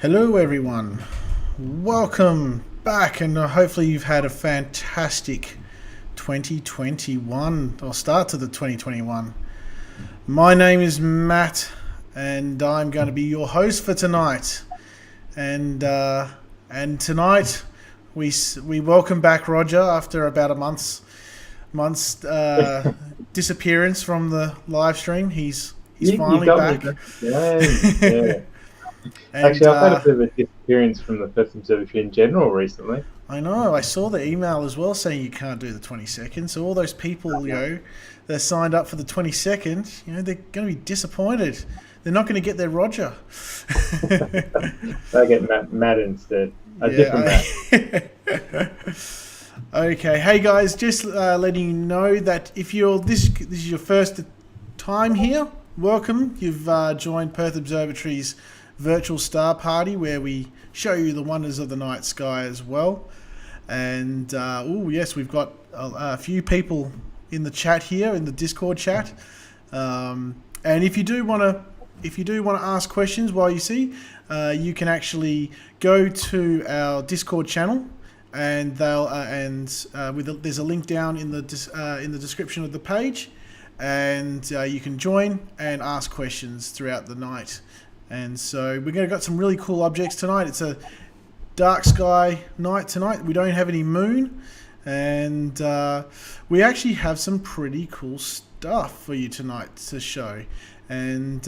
Hello everyone, welcome back, and hopefully you've had a fantastic 2021 or start to the 2021. My name is Matt and I'm going to be your host for tonight, and tonight we welcome back Roger after about a month's disappearance from the live stream. He's finally back. Yeah. And, actually, I've had a bit of a disappearance from the Perth Observatory in general recently. I know. I saw the email as well saying you can't do the 22nd. So all those people, that signed up for the 22nd, they're going to be disappointed. They're not going to get their Roger. They get Matt instead. A different Matt. Okay. Hey guys, just letting you know that if this is your first time here, welcome. You've joined Perth Observatory's virtual star party, where we show you the wonders of the night sky as well. And yes, we've got a few people in the chat here, in the Discord chat. And if you do want to ask questions while you see, you can actually go to our Discord channel, and there's a link down in the description of the page, and you can join and ask questions throughout the night. And so we're going to got some really cool objects tonight. It's a dark sky night tonight. We don't have any moon, and we actually have some pretty cool stuff for you tonight to show. And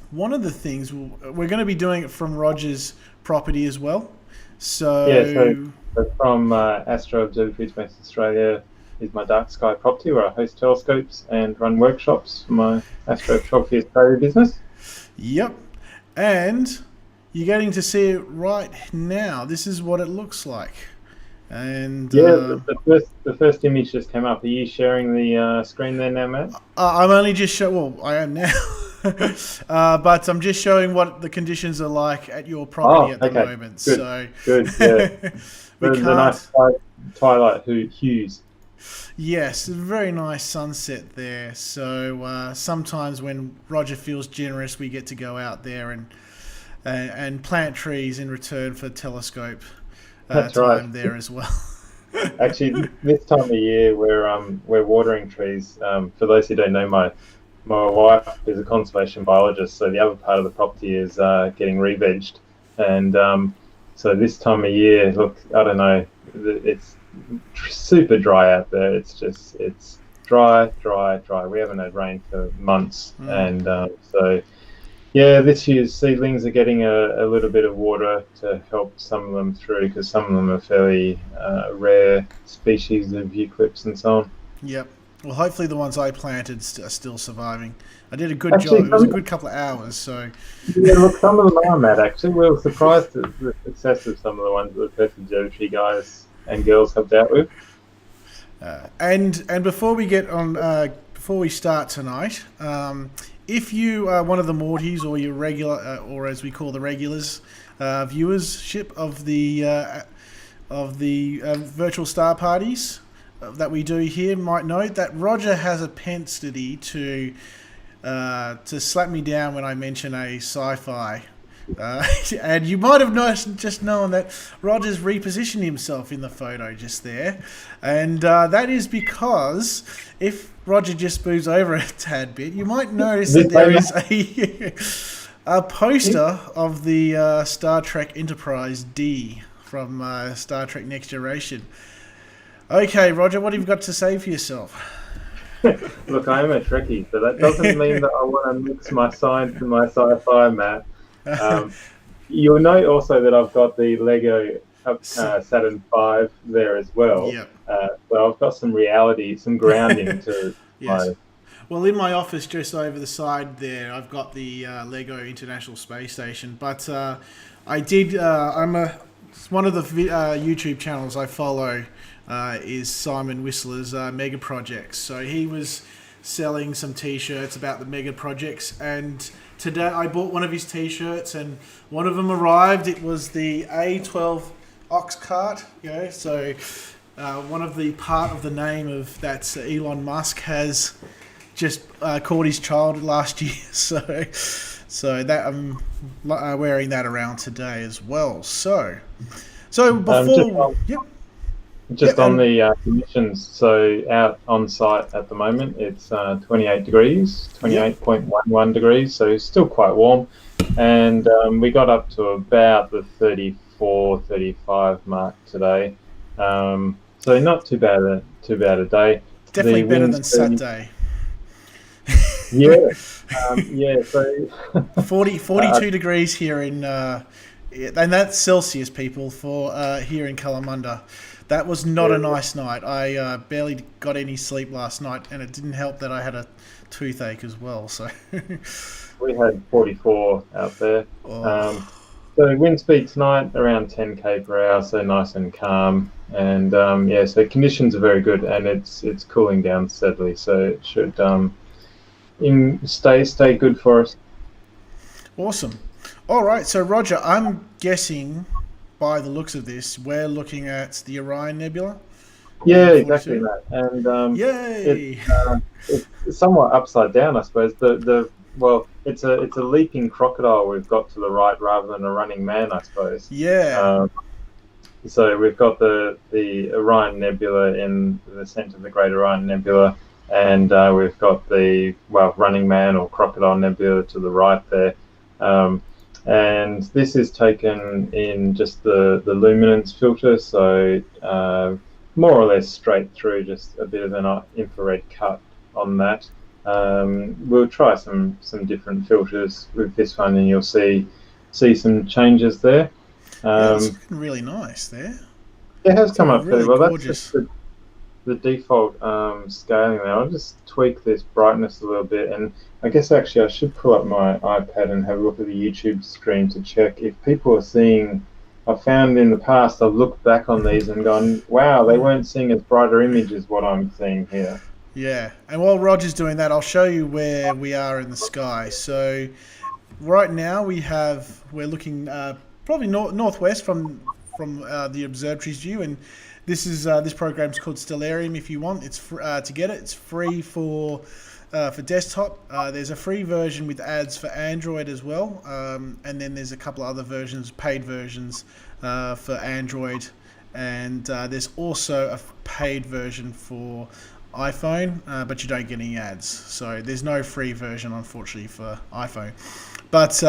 one of the things we're going to be doing it from Roger's property as well. So from Astro Observatory West Australia is my dark sky property, where I host telescopes and run workshops for my Astrophotography Australia business. Yep, and you're getting to see it right now. This is what it looks like. And the first image just came up. Are you sharing the screen there now, Matt? I'm only just I am now. But I'm just showing what the conditions are like at your property at the moment. Good. Yeah. the nice twilight hues. Yes, a very nice sunset there. So sometimes when Roger feels generous, we get to go out there and plant trees in return for telescope time there as well. Actually, this time of year we're watering trees. For those who don't know, my wife is a conservation biologist, so the other part of the property is getting re-vegged, and so this time of year, look, I don't know, it's super dry out there. It's dry. We haven't had rain for months, and so this year's seedlings are getting a little bit of water to help some of them through, because some of them are fairly rare species of eucalypts and so on. Yep. Well, hopefully the ones I planted are still surviving. I did a good job. It was a good couple of hours. So yeah, look, some of them are, Matt. Actually, we were surprised at the success of some of the ones that the Perth Observatory guys and girls helped out with. And before we get on, before we start tonight, if you are one of the Mortys, or your regular, or as we call the regulars, viewership of the virtual star parties that we do here, might note that Roger has a propensity to slap me down when I mention a sci-fi. And you might have known that Roger's repositioned himself in the photo just there, and that is because if Roger just moves over a tad bit, you might notice that there is a poster of the Star Trek Enterprise D from Star Trek Next Generation. Okay, Roger, what have you got to say for yourself? Look, I am a Trekkie, but that doesn't mean that I want to mix my science and my sci-fi, Matt. You'll note also that I've got the Lego Saturn V there as well. Yep. So I've got some reality, some grounding to yes. Well, in my office just over the side there, I've got the Lego International Space Station. But I did. One of the YouTube channels I follow is Simon Whistler's Mega Projects. So he was selling some T-shirts about the Mega Projects, and today I bought one of his T-shirts, and one of them arrived. It was the A12 ox cart. So one of the part of the name of that Elon Musk has just caught his child last year. So that I'm wearing that around today as well. So before, yep, Just yep, on and the conditions, so out on site at the moment, it's 28 degrees, yep, 28.11 degrees, so still quite warm. And we got up to about the 34, 35 mark today. So not too bad a day. definitely The better wind than speed, Saturday. yeah, yeah. So 42 degrees here in, and that's Celsius, people, for here in Kalamunda. That was not a yeah, nice night. I barely got any sleep last night, and it didn't help that I had a toothache as well. So, we had 44 out there. Um, oh, So wind speed tonight around 10 k per hour, so nice and calm. And yeah, so conditions are very good, and it's cooling down steadily, so it should stay good for us. awesome. All right, so Roger, I'm guessing by the looks of this, we're looking at the Orion Nebula, Yeah, exactly 42. that. And Yay! it's somewhat upside down, I suppose. The well, it's a leaping crocodile we've got to the right rather than a running man, I suppose. Yeah, Um, So we've got the Orion Nebula in the centre of the Great Orion Nebula, and we've got the Running Man or Crocodile Nebula to the right there. Um, and this is taken in just the luminance filter, so more or less straight through, just a bit of an infrared cut on that. We'll try some different filters with this one, and you'll see some changes there. yeah, that's Um, looking really nice there. it has It's come looking up fairly really well. That's just gorgeous. the default scaling there. I'll just tweak this brightness a little bit. And I guess actually I should pull up my iPad and have a look at the YouTube stream to check if people are seeing. I've found in the past I've looked back on these and gone, wow, they weren't seeing as brighter image as what I'm seeing here. Yeah, and while Roger's doing that, I'll show you where we are in the sky. So right now we're looking probably northwest from the observatory's view, and this program's called Stellarium. If you want, to get it. It's free for desktop. There's a free version with ads for Android as well, and then there's a couple of other versions, paid versions for Android, and there's also a paid version for iPhone, but you don't get any ads. So there's no free version, unfortunately, for iPhone. But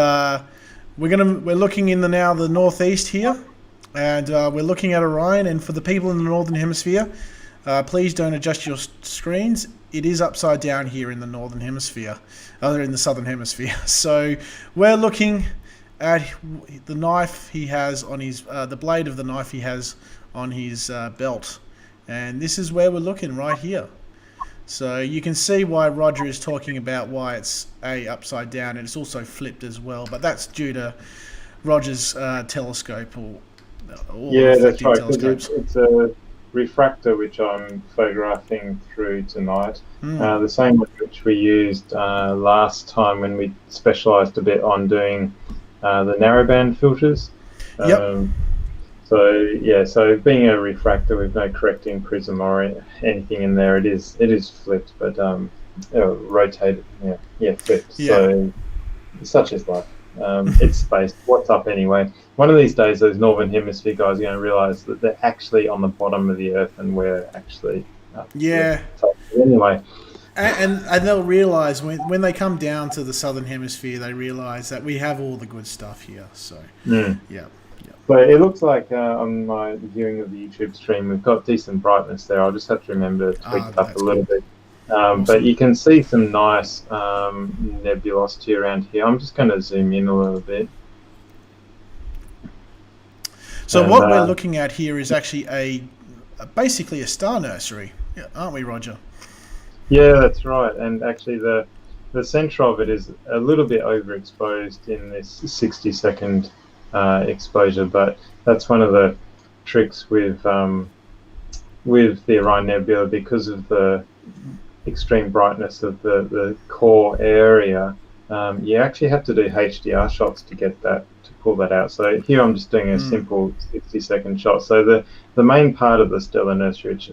we're looking in the northeast here, and we're looking at Orion. And for the people in the northern hemisphere, please don't adjust your screens. It is upside down here in the northern hemisphere, other in the southern hemisphere. So we're looking at the knife he has on his, the blade of the knife he has on his belt, and this is where we're looking right here. So you can see why Roger is talking about why it's upside down, and it's also flipped as well. But that's due to Roger's telescope or Yeah, that's reflecting right. Because telescopes. it's a refractor which I'm photographing through tonight. Mm. The same one which we used last time when we specialised a bit on doing the narrowband filters. Yep. So yeah, so being a refractor with no correcting prism or anything in there, it is flipped, but rotated, flipped. Yeah. So such is life. It's space. What's up anyway? One of these days, those northern hemisphere guys are going to realise that they're actually on the bottom of the Earth, and we're actually up. Yeah. Anyway. And they'll realise when they come down to the southern hemisphere, they realise that we have all the good stuff here. So yeah. But it looks like on my viewing of the YouTube stream, we've got decent brightness there. I'll just have to remember to tweak it up a little bit. Awesome. But you can see some nice nebulosity around here. I'm just going to zoom in a little bit. So what we're looking at here is actually basically a star nursery, aren't we, Roger? Yeah, that's right. And actually the centre of it is a little bit overexposed in this 60-second exposure, but that's one of the tricks with the Orion Nebula, because of the extreme brightness of the core area. You actually have to do HDR shots to get that, to pull that out. So here I'm just doing a simple 60-second shot. So the main part of the stellar nursery, which,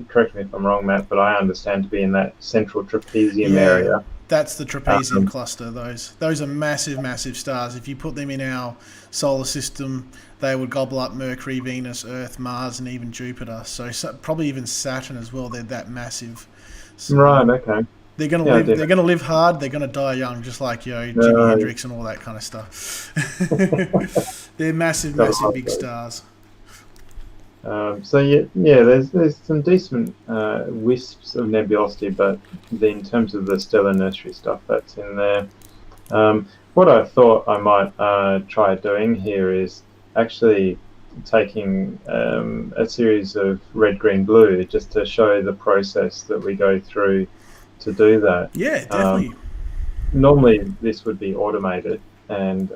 correct me if I'm wrong, Matt, but I understand to be in that central trapezium area. That's the Trapezium cluster. Those are massive, massive stars. If you put them in our solar system, they would gobble up Mercury, Venus, Earth, Mars, and even Jupiter. So probably even Saturn as well. They're that massive. So Right. Okay. they're gonna Yeah, I live. did. They're gonna live hard. They're gonna die young, just like Jimi Hendrix and all that kind of stuff. They're massive, massive big stars. So yeah, there's some decent wisps of nebulosity, but in terms of the stellar nursery stuff that's in there, what I thought I might try doing here is actually taking a series of red, green, blue, just to show the process that we go through to do that. Yeah, definitely. Normally this would be automated, and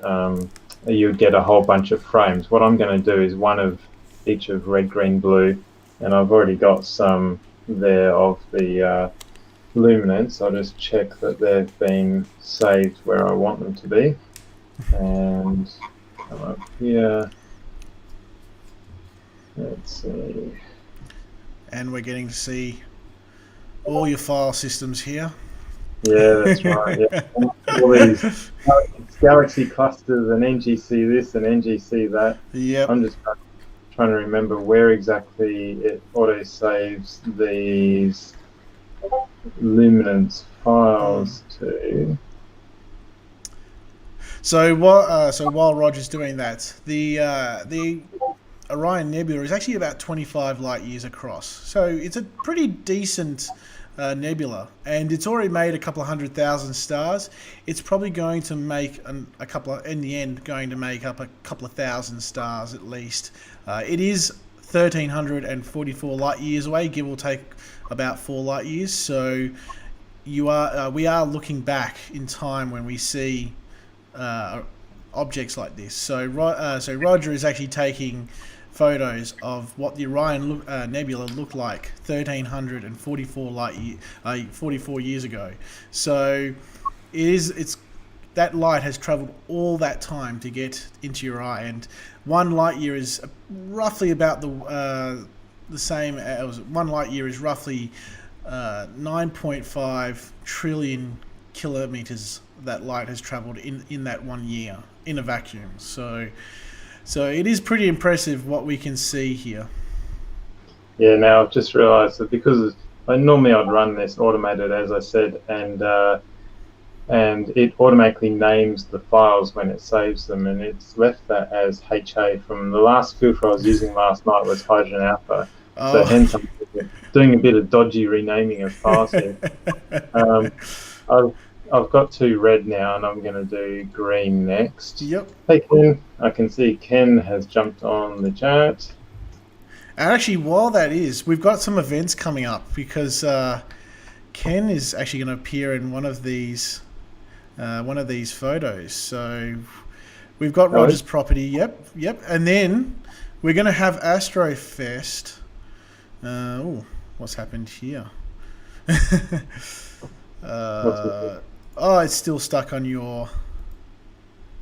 you would get a whole bunch of frames. What I'm going to do is one of each of red, green, blue, and I've already got some there of the luminance. I'll just check that they've been saved where I want them to be, and come up here. Let's see. And we're getting to see all your file systems here. Yeah, that's right. Yeah. All these galaxy clusters and NGC this and NGC that. Yep. I'm just trying to remember where exactly it auto saves these luminance files to. So while Roger's doing that, the Orion Nebula is actually about 25 light years across. So it's a pretty decent nebula, and it's already made a couple of 100,000 stars. It's probably going to make in the end, going to make up a couple of thousand stars at least. It is 1,344 light years away, give or take about 4 light years. So we are looking back in time when we see objects like this. So Roger is actually taking photos of what the Orion Nebula looked like 1,344 years ago. So it's that light has traveled all that time to get into your eye, and 1 light year is roughly about the same as 1 light year is roughly 9.5 trillion kilometers that light has traveled in that 1 year in a vacuum. So it is pretty impressive what we can see here. Yeah, now I've just realised that because normally I'd run this automated, as I said, and it automatically names the files when it saves them, and it's left that as HA. From the last filter I was using last night was hydrogen alpha, so hence I'm doing a bit of dodgy renaming of files here. I've got 2 red now, and I'm going to do green next. Yep. Hey Ken, I can see Ken has jumped on the chat. And actually, while that is, we've got some events coming up, because Ken is actually going to appear in one of these photos. So we've got Roger's property. Yep. And then we're going to have Astrofest. What's happened here? It's still stuck on your.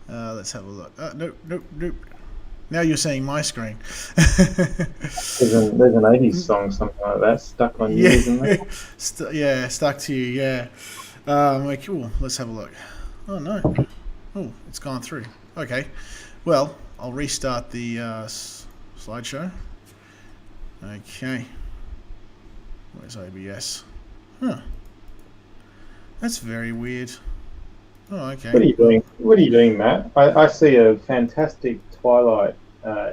Let's have a look. Nope. Now you're seeing my screen. There's an 80s song, something like that, stuck on you, isn't there? Stuck to you, yeah. Let's have a look. Oh, no. Oh, it's gone through. Okay. Well, I'll restart the slideshow. Okay. Where's OBS? Huh. That's very weird. Oh, okay. What are you doing, Matt? I see a fantastic twilight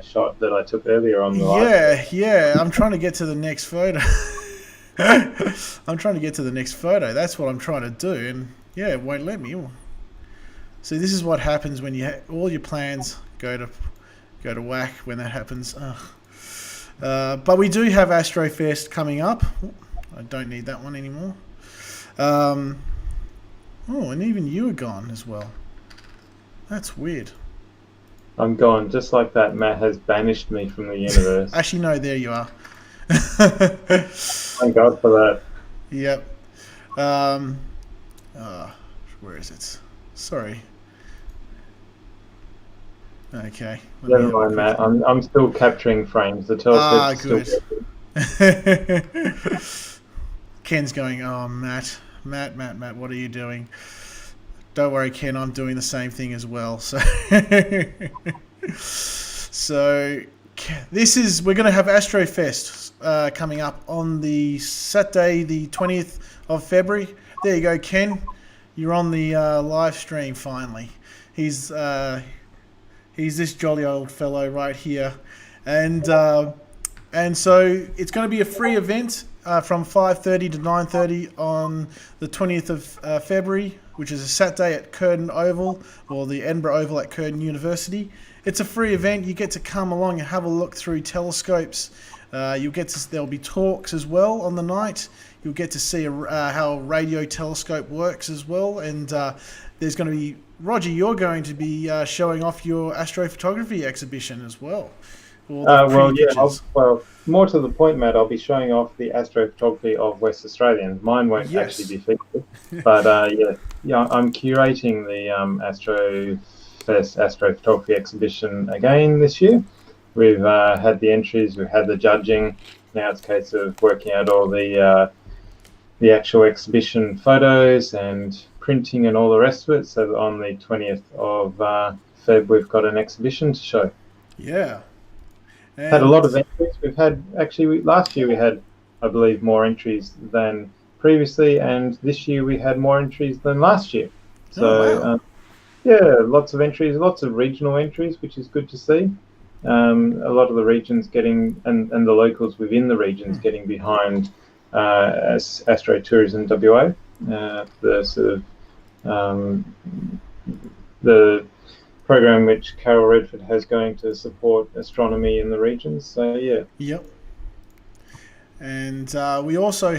shot that I took earlier on the live. Yeah. I'm trying to get to the next photo. That's what I'm trying to do, and it won't let me. See, this is what happens when all your plans go to whack when that happens. But we do have Astrofest coming up. I don't need that one anymore. And even you are gone as well. That's weird. I'm gone, just like that. Matt has banished me from the universe. Actually, no, there you are. Thank God for that. Yep. Where is it? Sorry. Okay. Never mind, Matt. I'm still capturing frames. The telescope is good. still Ken's going, oh, Matt, Matt, what are you doing? Don't worry, Ken, I'm doing the same thing as well. So, we're going to have Astrofest coming up on the Saturday, the 20th of February. There you go, Ken. You're on the live stream finally. He's this jolly old fellow right here, and so it's going to be a free event from 5:30 to 9:30 on the 20th of February, which is a Saturday at Curtin Oval, or the Edinburgh Oval at Curtin University. It's a free event. You get to come along and have a look through telescopes. There'll be talks as well on the night. You'll get to see how a radio telescope works as well, and there's going to be Roger. You're going to be showing off your astrophotography exhibition as well. Well, more to the point, Matt, I'll be showing off the astrophotography of West Australians. Mine won't actually be featured, but I'm curating the Astrofest astrophotography exhibition again this year. We've had the entries, we've had the judging. Now it's a case of working out all the actual exhibition photos and printing and all the rest of it. So that on the 20th of Feb, we've got an exhibition to show. Yeah. And had a lot of entries. Last year we had, I believe, more entries than previously, and this year we had more entries than last year. So, lots of entries, lots of regional entries, which is good to see. A lot of the regions getting, and the locals within the regions getting behind Astro-Tourism WA, the program which Carol Redford has going to support astronomy in the regions. So yeah. Yep. And we also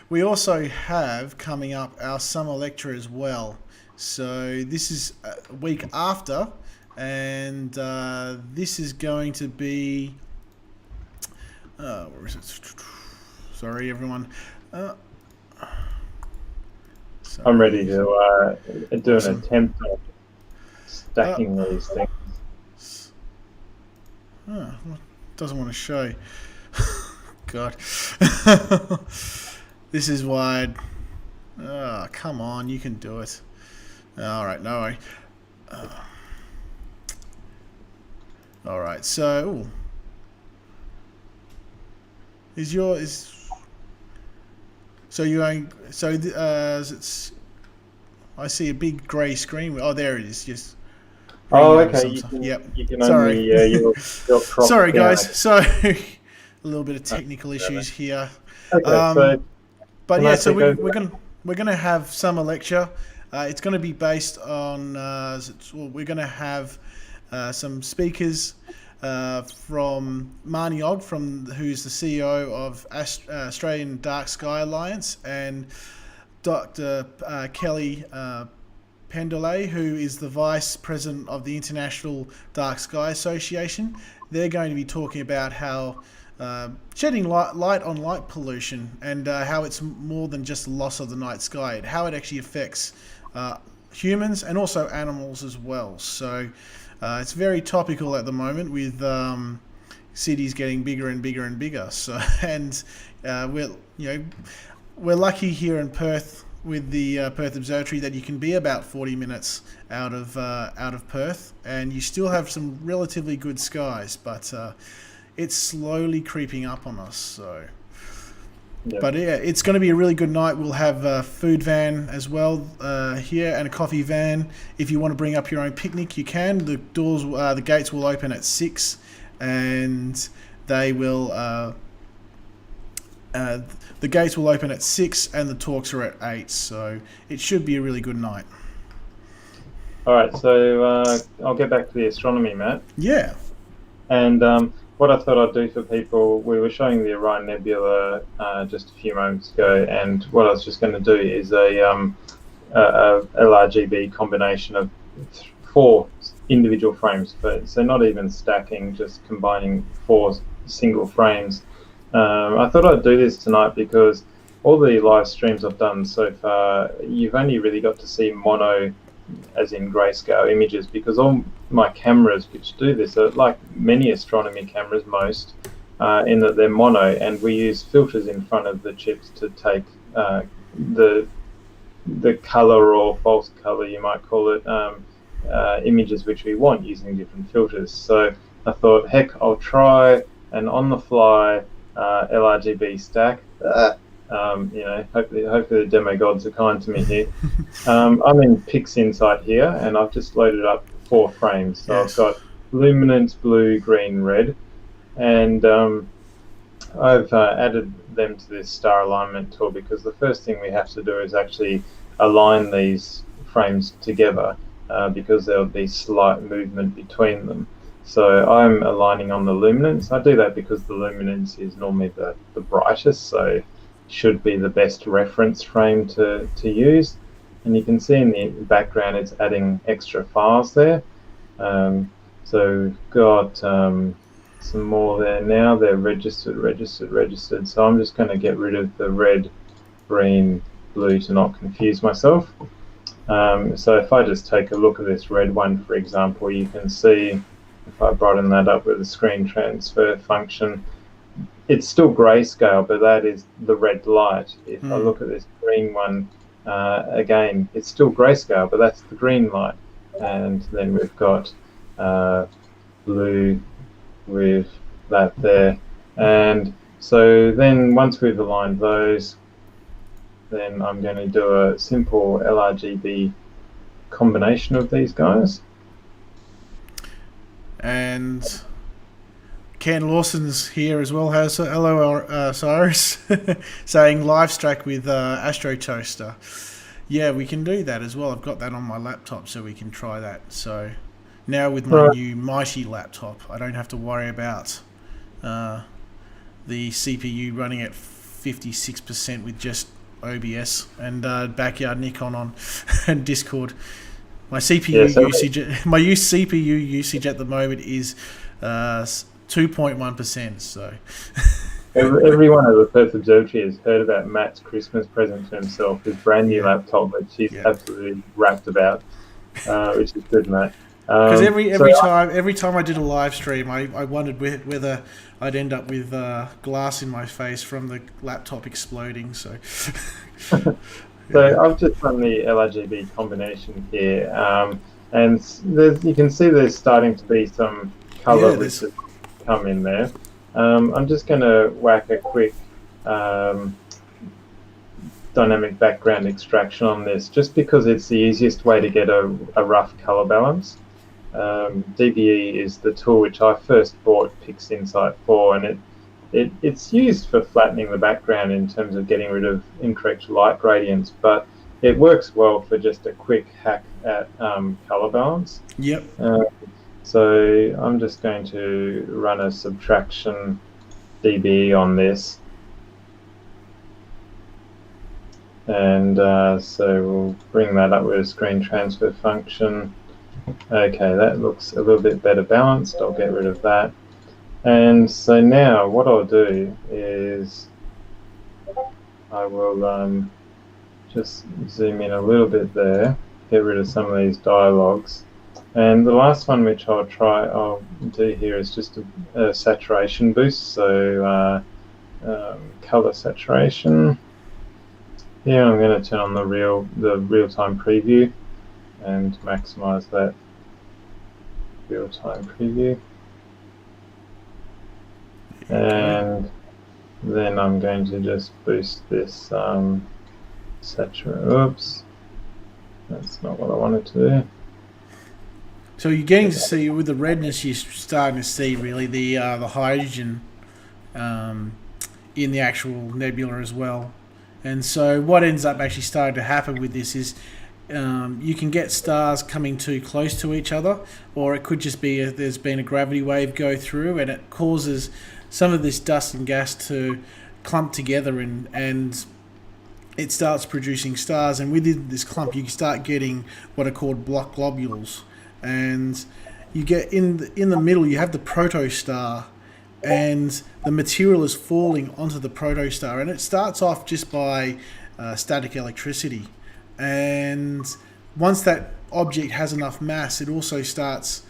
we also have coming up our summer lecture as well. So this is a week after, and this is going to be where is it? Sorry, everyone. I'm ready to do an attempt at stacking these things. Doesn't want to show. God. This is why come on, you can do it. All right, no worry. All right, so I see a big grey screen. Oh, there it is. Just. Okay. You can Sorry. Only sorry, guys. So a little bit of technical issues here. Okay. We're gonna have summer lecture. It's going to be based on. We're going to have some speakers from Marnie Ogg, who's the CEO of Australian Dark Sky Alliance, and Dr. Kelly Pendolay, who is the Vice President of the International Dark Sky Association. They're going to be talking about how shedding light on light pollution, and how it's more than just loss of the night sky, how it actually affects humans and also animals as well. So it's very topical at the moment with cities getting bigger and bigger and bigger. So we're lucky here in Perth with the Perth Observatory that you can be about 40 minutes out of Perth, and you still have some relatively good skies, but it's slowly creeping up on us. So. Yep. But yeah, it's going to be a really good night. We'll have a food van as well here, and a coffee van. If you want to bring up your own picnic, you can. The gates will open at 6, and they will. The gates will open at 6, and the talks are at 8. So it should be a really good night. All right, so I'll get back to the astronomy, Matt. Yeah. And what I thought I'd do for people, we were showing the Orion Nebula just a few moments ago, and what I was just going to do is a LRGB combination of 4 individual frames, so not even stacking, just combining 4 single frames. I thought I'd do this tonight because all the live streams I've done so far, you've only really got to see mono, as in grayscale images, because all my cameras which do this are like many astronomy cameras, most in that they're mono, and we use filters in front of the chips to take the color, or false color you might call it, images which we want using different filters. So I thought, heck, I'll try an on-the-fly LRGB stack. Hopefully the demo gods are kind to me here. I'm in PixInsight here, and I've just loaded up 4 frames. So yes. I've got luminance, blue, green, red, and I've added them to this star alignment tool, because the first thing we have to do is actually align these frames together, because there'll be slight movement between them. So I'm aligning on the luminance. I do that because the luminance is normally the brightest, so should be the best reference frame to use. And you can see in the background it's adding extra files there. So we've got some more there now. They're registered. So I'm just going to get rid of the red, green, blue to not confuse myself. So if I just take a look at this red one, for example, you can see, if I brighten that up with the screen transfer function, it's still grayscale, but that is the red light. If I look at this green one, again, it's still grayscale, but that's the green light. And then we've got blue with that there. And so then once we've aligned those, then I'm going to do a simple LRGB combination of these guys. And Ken Lawson's here as well. Hello, Cyrus, saying live stack with Astro Toaster. Yeah, we can do that as well. I've got that on my laptop, so we can try that. So now with my new mighty laptop, I don't have to worry about the CPU running at 56% with just OBS and Backyard Nikon on and Discord. My CPU my CPU usage at the moment is 2.1%. So everyone at the Perth Observatory has heard about Matt's Christmas present to himself, his brand new laptop, which he's absolutely rapt about, which is good, Matt. Because every time I did a live stream, I wondered whether I'd end up with glass in my face from the laptop exploding. So. So I've just done the LRGB combination here, and you can see there's starting to be some colour which has come in there. I'm just going to whack a quick dynamic background extraction on this, just because it's the easiest way to get a rough colour balance. DBE is the tool which I first bought PixInsight for, and it's used for flattening the background in terms of getting rid of incorrect light gradients, but it works well for just a quick hack at color balance. Yep. So I'm just going to run a subtraction dB on this, and so we'll bring that up with a screen transfer function. Okay, that looks a little bit better balanced. I'll get rid of that. And so now what I'll do is I will just zoom in a little bit there, get rid of some of these dialogues. And the last one which I'll do here is just a saturation boost. So color saturation. Here I'm going to turn on the real-time preview and maximize that real-time preview. And then I'm going to just boost this oops, that's not what I wanted to do. So you're getting to see, with the redness, you're starting to see really the hydrogen in the actual nebula as well. And so what ends up actually starting to happen with this is you can get stars coming too close to each other, or it could just be there's been a gravity wave go through and it causes some of this dust and gas to clump together, and it starts producing stars. And within this clump you start getting what are called block globules, and you get in the middle you have the protostar, and the material is falling onto the protostar, and it starts off just by static electricity. And once that object has enough mass, it also starts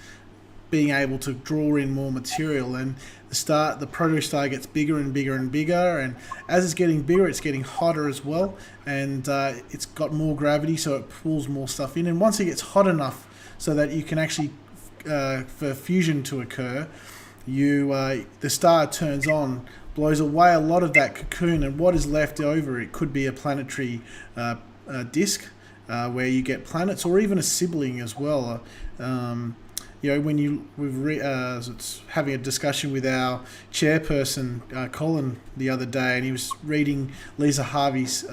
being able to draw in more material, and the protostar gets bigger and bigger and bigger, and as it's getting bigger, it's getting hotter as well, and it's got more gravity, so it pulls more stuff in. And once it gets hot enough so that you can actually, for fusion to occur, the star turns on, blows away a lot of that cocoon, and what is left over, it could be a planetary disk, where you get planets, or even a sibling as well. When it's having a discussion with our chairperson Colin the other day, and he was reading Lisa Harvey's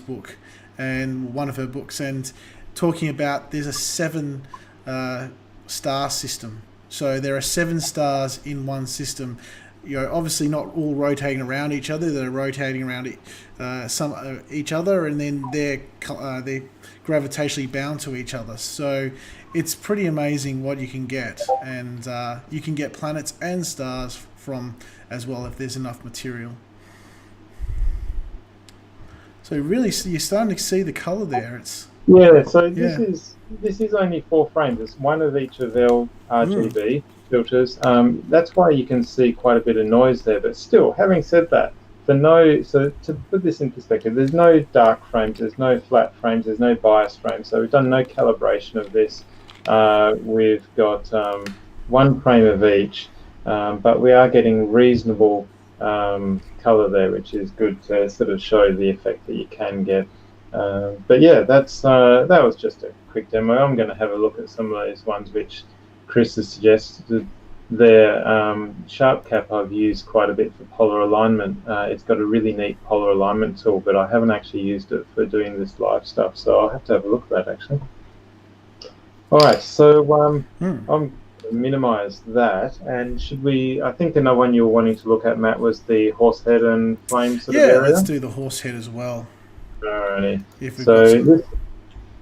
book, and one of her books, and talking about there's a 7 star system. So there are 7 stars in one system. Obviously not all rotating around each other. They're rotating around each other, and then they're gravitationally bound to each other. So it's pretty amazing what you can get, and you can get planets and stars from as well if there's enough material. So really, you're starting to see the color there. This is only 4 frames. It's one of each of their RGB filters. That's why you can see quite a bit of noise there. But still, having said that, so to put this in perspective, there's no dark frames, there's no flat frames, there's no bias frames. So we've done no calibration of this. We've got 1 frame of each, but we are getting reasonable color there, which is good to sort of show the effect that you can get. But yeah, that was just a quick demo. I'm going to have a look at some of those ones which Chris has suggested. Their sharp cap I've used quite a bit for polar alignment. It's got a really neat polar alignment tool, but I haven't actually used it for doing this live stuff, so I'll have to have a look at that actually. All right, so I'm going to minimize that, and I think the one you were wanting to look at, Matt, was the horsehead and flame sort of area? Yeah, let's do the horsehead as well. Alrighty. So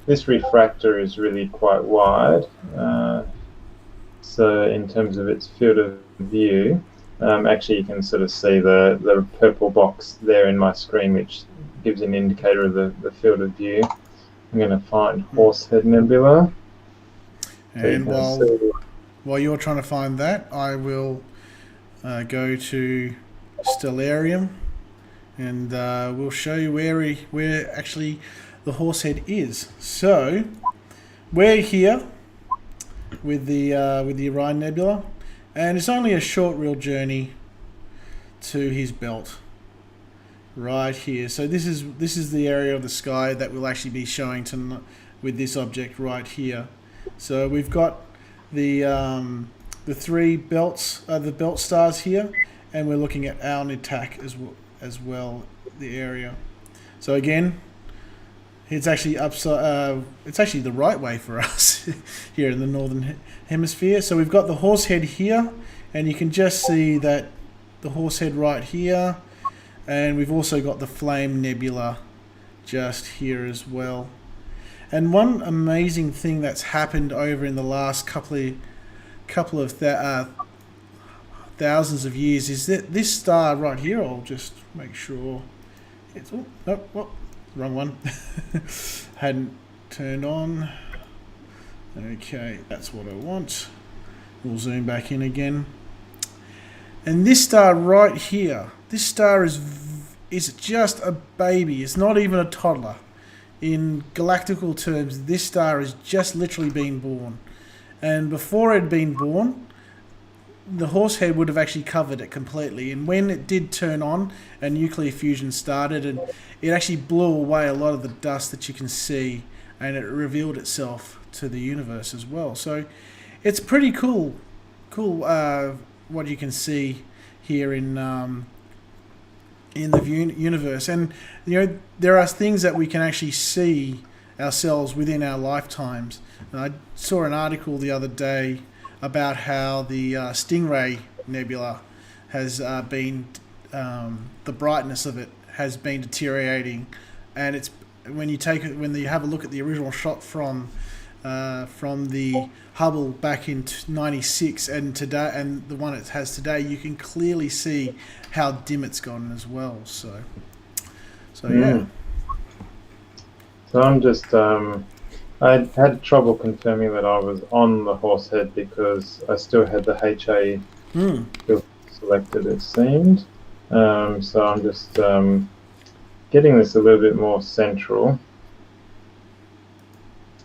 this refractor is really quite wide. So in terms of its field of view, actually you can sort of see the purple box there in my screen, which gives an indicator of the field of view. I'm going to find Horsehead Nebula. And while you're trying to find that, I will go to Stellarium, and we'll show you where actually the Horsehead is. So we're here with the Orion Nebula, and it's only a short real journey to his belt right here. So this is the area of the sky that we'll actually be showing with this object right here. So we've got the 3 belts, the belt stars here, and we're looking at Alnitak as well, the area. So again, it's actually it's actually the right way for us here in the northern hemisphere. So we've got the Horsehead here, and you can just see that the Horsehead right here, and we've also got the Flame Nebula just here as well. And one amazing thing that's happened over in the last couple of thousands of years is that this star right here, I'll just make sure it's, oh, nope, whoop, wrong one. Hadn't turned on. Okay, that's what I want. We'll zoom back in again. And this star right here, this star is just a baby. It's not even a toddler. In galactical terms, this star has just literally been born. And before it had been born, the Horsehead would have actually covered it completely. And when it did turn on and nuclear fusion started, and it actually blew away a lot of the dust that you can see, and it revealed itself to the universe as well. So it's pretty cool what you can see here in the universe. And there are things that we can actually see ourselves within our lifetimes. And I saw an article the other day about how the Stingray Nebula has been, the brightness of it has been deteriorating, and it's when you have a look at the original shot from the Hubble back in '96 and today, and the one it has today, you can clearly see how dim it's gotten as well. So yeah. So I'm just I had trouble confirming that I was on the Horsehead because I still had the HA filter selected, it seemed. So I'm just getting this a little bit more central.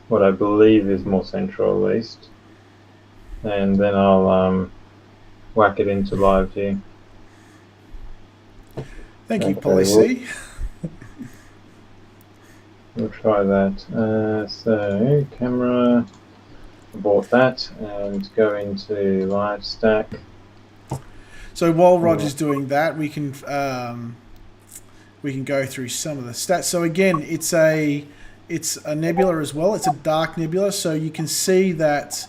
What I believe is more central, at least. And then I'll whack it into live here. Thank you, Policy. We'll try that. So camera, abort that, and go into live stack. So while Roger's doing that, we can go through some of the stats. So again, it's a nebula as well. It's a dark nebula, so you can see that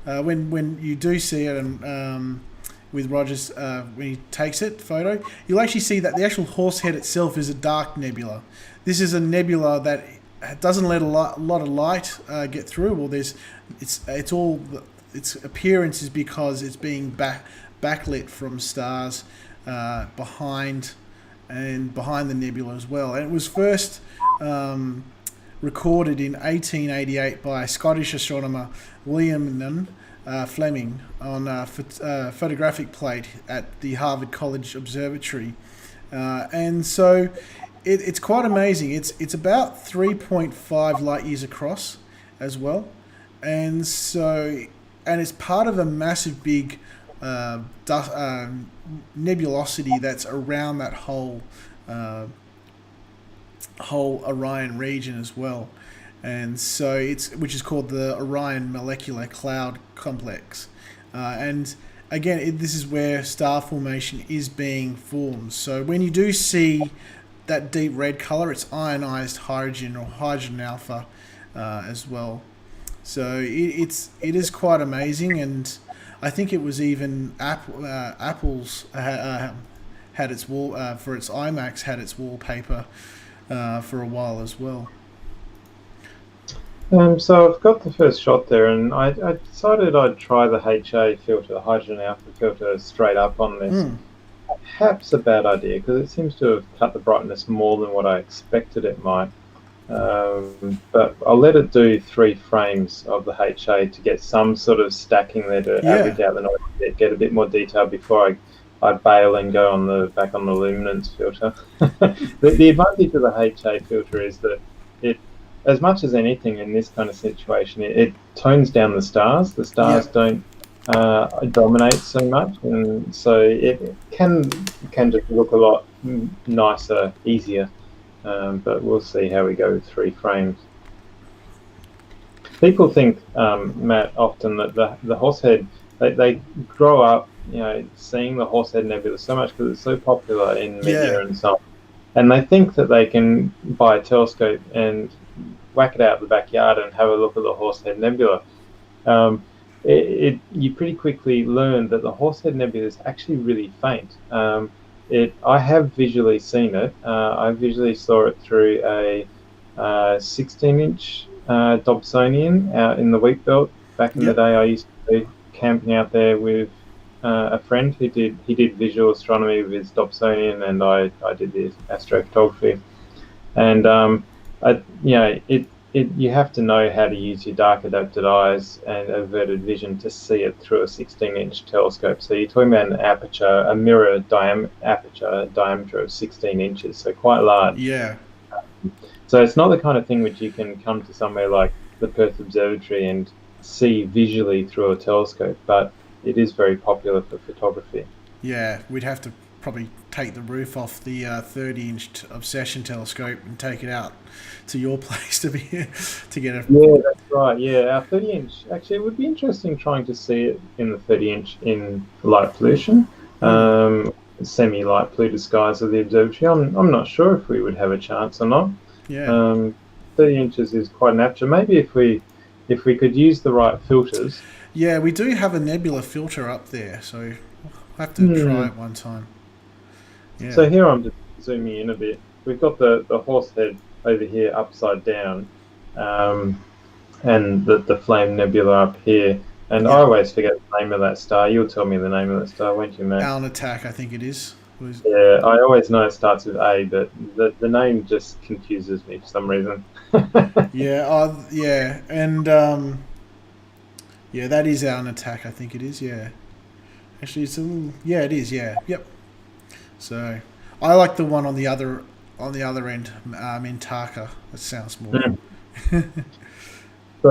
when you do see it, and with Roger's when he takes it photo, you'll actually see that the actual Horsehead itself is a dark nebula. This is a nebula that doesn't let a lot of light get through. Well, its appearance is because it's being backlit from stars behind the nebula as well. And it was first recorded in 1888 by Scottish astronomer William Fleming on a photographic plate at the Harvard College Observatory. And so it's quite amazing. It's about 3.5 light years across as well. And it's part of a massive big nebulosity that's around that whole Orion region as well. And so which is called the Orion Molecular Cloud Complex. And again, this is where star formation is being formed. So when you do see that deep red color, it's ionized hydrogen or hydrogen alpha as well. So it is quite amazing, and I think it was even Apple's had its wall for its iMacs had its wallpaper for a while as well. So I've got the first shot there, and I decided I'd try the HA filter, the hydrogen alpha filter, straight up on this. Perhaps a bad idea because it seems to have cut the brightness more than what I expected it might. But I'll let it do 3 frames of the HA to get some sort of stacking there to average out the noise, get a bit more detail before I bail and go back on the luminance filter. The advantage of the HA filter is that it, as much as anything in this kind of situation, it tones down the stars. The stars don't dominate so much, and so it can just look a lot nicer, easier. But we'll see how we go with 3 frames. People think, Matt, often that the Horsehead, they grow up, seeing the Horsehead Nebula so much because it's so popular in media and so on, and they think that they can buy a telescope and whack it out in the backyard and have a look at the Horsehead Nebula. You pretty quickly learn that the Horsehead Nebula is actually really faint. I have visually seen it. I visually saw it through a 16-inch Dobsonian out in the wheat belt. Back in the day, I used to be camping out there with a friend who did visual astronomy with his Dobsonian, and I did the astrophotography. And you have to know how to use your dark adapted eyes and averted vision to see it through a 16-inch telescope. So you're talking about an aperture, a mirror diameter of 16 inches, so quite large. Yeah. So it's not the kind of thing which you can come to somewhere like the Perth Observatory and see visually through a telescope, but it is very popular for photography. Yeah, we'd have to probably take the roof off the 30-inch Obsession telescope and take it out to your place to get a... Yeah, that's right. Yeah, our 30-inch. Actually, it would be interesting trying to see it in the 30-inch in light pollution, semi-light polluted skies of the observatory. I'm not sure if we would have a chance or not. Yeah. 30 inches is quite an aperture. Maybe if we could use the right filters. Yeah, we do have a nebula filter up there, so we'll have to try it one time. Yeah. So here I'm just zooming in a bit. We've got the Horsehead over here upside down, and the Flame Nebula up here. And I always forget the name of that star. You'll tell me the name of that star, won't you, Matt? Alnitak, I think it is. Yeah, I always know it starts with A, but the name just confuses me for some reason. Yeah, yeah, and yeah, that is our attack. I think it is. Yeah, actually, it's a little. Yeah, it is. Yeah, yep. So, I like the one on the other end, Mintaka. That sounds more. Mm.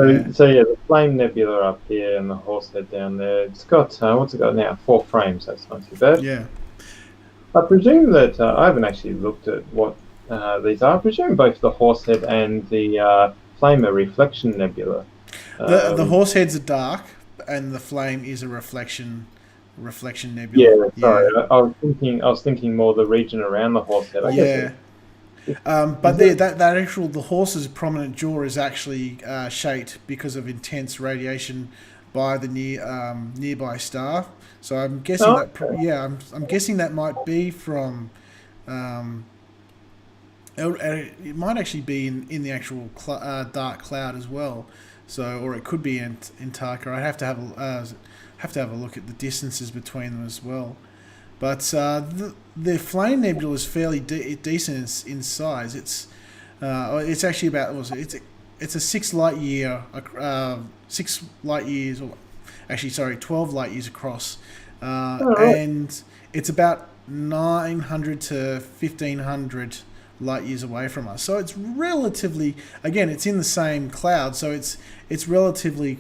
Yeah, So yeah, the Flame Nebula up here and the Horsehead down there. It's got what's it got now? 4 frames. That's not too bad. yeah. I presume that I haven't actually looked at what these are. I presume both the Horsehead and the Flame are reflection nebula. The Um, horse heads are dark, and the flame is a reflection yeah, nebula. sorry. Yeah, I was thinking more the region around the Horsehead. I guess yeah. is But that. the horse's prominent jaw is actually shaped because of intense radiation by the nearby star. So I'm guessing Oh, that I'm guessing that might be from. Um, it might actually be in the actual dark cloud as well. So, or it could be in Antarctica. I'd have to have a look at the distances between them as well. But the Flame Nebula is fairly decent in size. It's actually about it's a 6 light year 6 light years, or actually sorry 12 light years across, all right. and it's about 900 to 1500 light years away from us. So it's relatively, again, it's in the same cloud, so it's relatively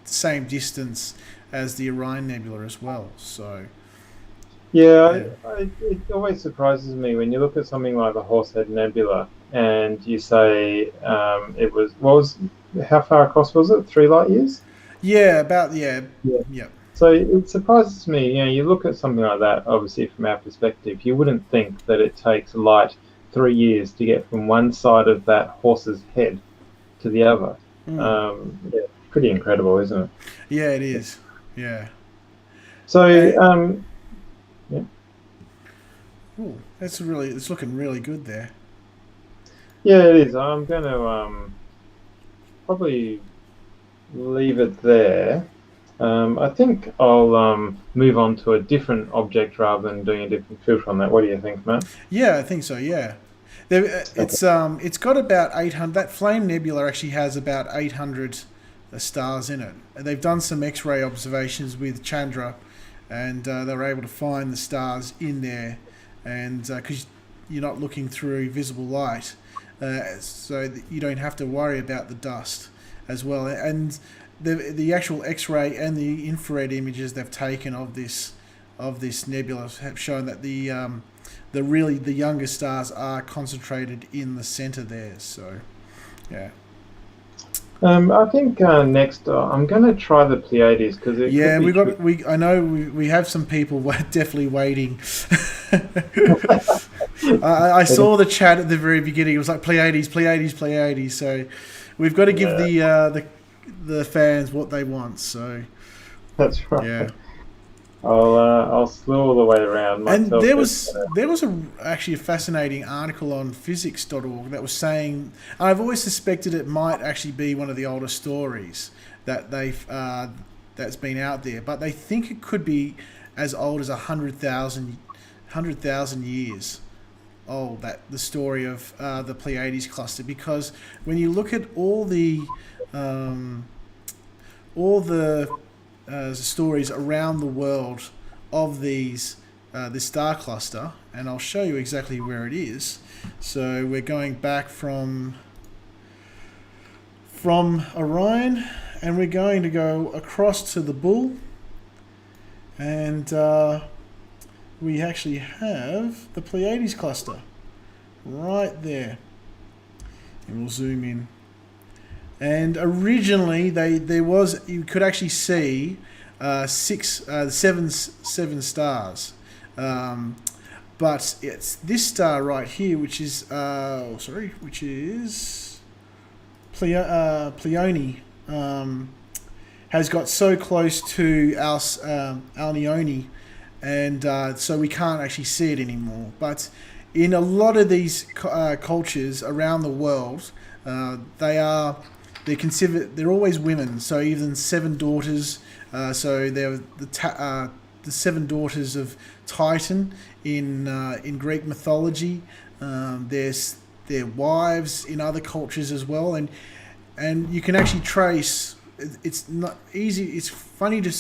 same distance as the Orion Nebula as well. So Yeah, yeah. it always surprises me when you look at something like the Horsehead Nebula and you say it was what was how far across was it? 3 light years? Yeah, about yeah, Yeah. yeah, So it surprises me. You know, you look at something like that. Obviously, from our perspective, you wouldn't think that it takes light 3 years to get from one side of that horse's head to the other. mm. Yeah, pretty incredible, isn't it? Yeah, it is. Yeah. So, Uh, yeah, Ooh, it's looking really good there. yeah, it is. I'm going to probably leave it there. I think I'll move on to a different object rather than doing a different filter on that. What do you think, Matt? Yeah, I think so. Yeah, Okay. it's got about 800. That Flame Nebula actually has about 800 stars in it. And they've done some X-ray observations with Chandra, and they were able to find the stars in there, and because you're not looking through visible light, so that you don't have to worry about the dust as well. And the actual X-ray and the infrared images they've taken of this nebula have shown that the younger stars are concentrated in the center there. So yeah. I think next I'm going to try the Pleiades because it could Yeah, be tricky. I know we have some people definitely waiting. I saw the chat at the very beginning. It was like Pleiades, Pleiades, Pleiades. So we've got to give Yeah, the fans what they want. So that's right. yeah. I'll slew all the way around And myself. there was actually a fascinating article on physics.org that was saying, I've always suspected it might actually be one of the older stories that that's been out there, but they think it could be as old as 100,000 years old. That the story of the Pleiades cluster, because when you look at um, all the stories around the world of this star cluster, and I'll show you exactly where it is. So we're going back from Orion, and we're going to go across to the Bull, and we actually have the Pleiades cluster right there, and we'll zoom in. And originally, you could actually see seven stars, but it's this star right here, which is Pleione, has got so close to Alnione, and so we can't actually see it anymore. But in a lot of these cultures around the world, they're always women. So even 7 daughters. So they're the the seven daughters of Titan in Greek mythology. There's their wives in other cultures as well, and you can actually trace. It's not easy. It's funny to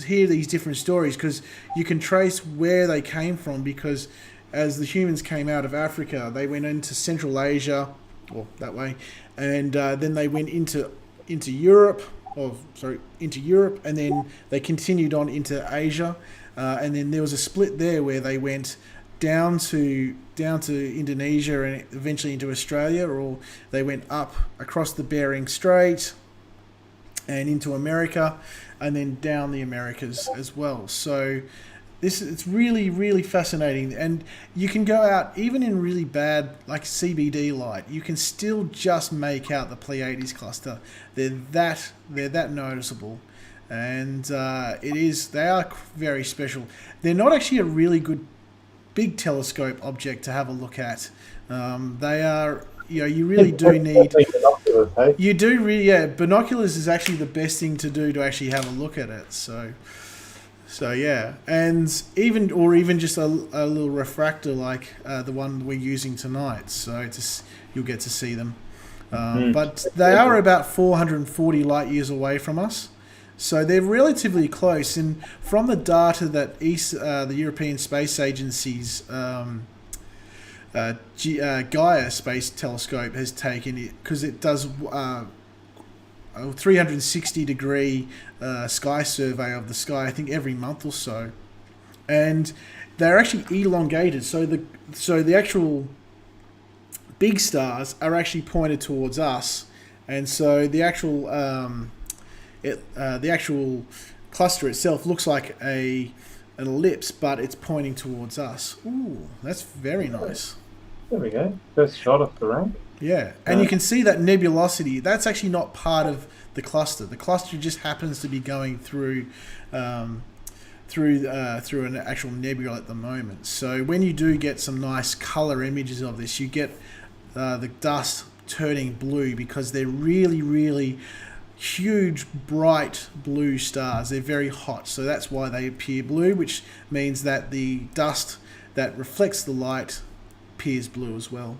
hear these different stories because you can trace where they came from, because as the humans came out of Africa, they went into Central Asia, or that way, and then they went into Europe, into Europe, and then they continued on into Asia, and then there was a split there where they went down to Indonesia and eventually into Australia, or they went up across the Bering Strait and into America, and then down the Americas as well. So it's really, really fascinating. And you can go out, even in really bad, like CBD light, you can still just make out the Pleiades cluster. They're that noticeable. And they are very special. They're not actually a really good big telescope object to have a look at. They are, you really do need... You do really, yeah. Binoculars is actually the best thing to do to actually have a look at it. So yeah, and even just a little refractor like the one we're using tonight. So you'll get to see them. But they are about 440 light years away from us. So they're relatively close. And from the data that the European Space Agency's Gaia Space Telescope has taken it, because it does a 360-degree sky survey of the sky, I think every month or so, and they're actually elongated. So the actual big stars are actually pointed towards us, and so the actual cluster itself looks like an ellipse, but it's pointing towards us. Ooh, that's very nice. There we go. First shot off the rank. Yeah, and you can see that nebulosity. That's actually not part of the cluster. The cluster just happens to be going through an actual nebula at the moment. So when you do get some nice color images of this, you get the dust turning blue because they're really, really huge, bright blue stars. They're very hot, so that's why they appear blue, which means that the dust that reflects the light appears blue as well.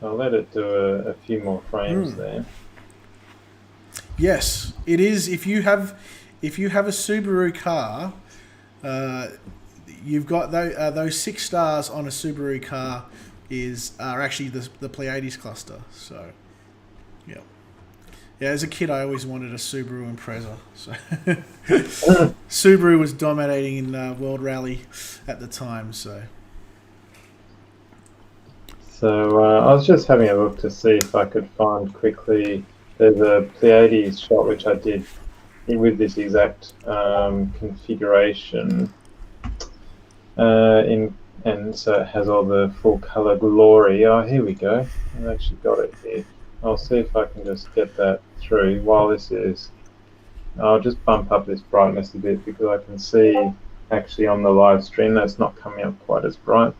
I'll let it do a few more frames there. Yes, it is. If you have a Subaru car, you've got those 6 stars on a Subaru car are actually the Pleiades cluster. So, yeah. Yeah, as a kid, I always wanted a Subaru Impreza. So Subaru was dominating in World Rally at the time. So I was just having a look to see if I could find quickly. There's a Pleiades shot which I did with this exact configuration, and so it has all the full color glory. Oh, here we go. I've actually got it here. I'll see if I can just get that through while this is. I'll just bump up this brightness a bit because I can see actually on the live stream that's not coming up quite as bright.